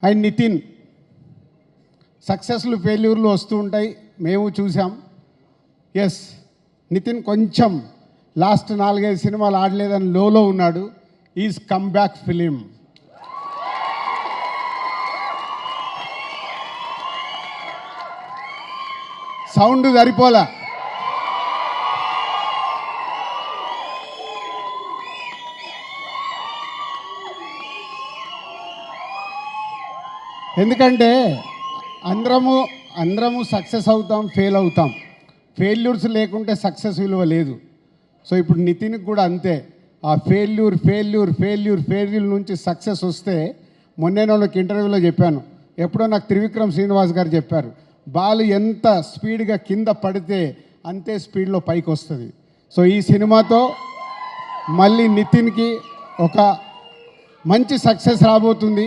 And Nitin సక్సెస్లు ఫెయిల్యూర్లు వస్తూ ఉంటాయి, మేము చూసాం. ఎస్, నితిన్ కొంచెం లాస్ట్ 4-5 సినిమాలు ఆడలేదని లోలో ఉన్నాడు. Is come back film. Sound సరిపోలా. ఎందుకంటే అందరము సక్సెస్ అవుతాం, ఫెయిల్ అవుతాం. ఫెయిల్యూర్స్ లేకుంటే సక్సెస్ విలువ లేదు. సో ఇప్పుడు నితిన్కి కూడా అంతే. ఆ ఫెయిల్యూర్ నుంచి సక్సెస్ వస్తే మొన్నే వాళ్ళకి ఇంటర్వ్యూలో చెప్పాను. ఎప్పుడో నాకు త్రివిక్రమ్ శ్రీనివాస్ గారు చెప్పారు, బాల్ ఎంత స్పీడ్గా కింద పడితే అంతే స్పీడ్లో పైకి వస్తుంది. సో ఈ సినిమాతో మళ్ళీ నితిన్కి ఒక మంచి సక్సెస్ రాబోతుంది.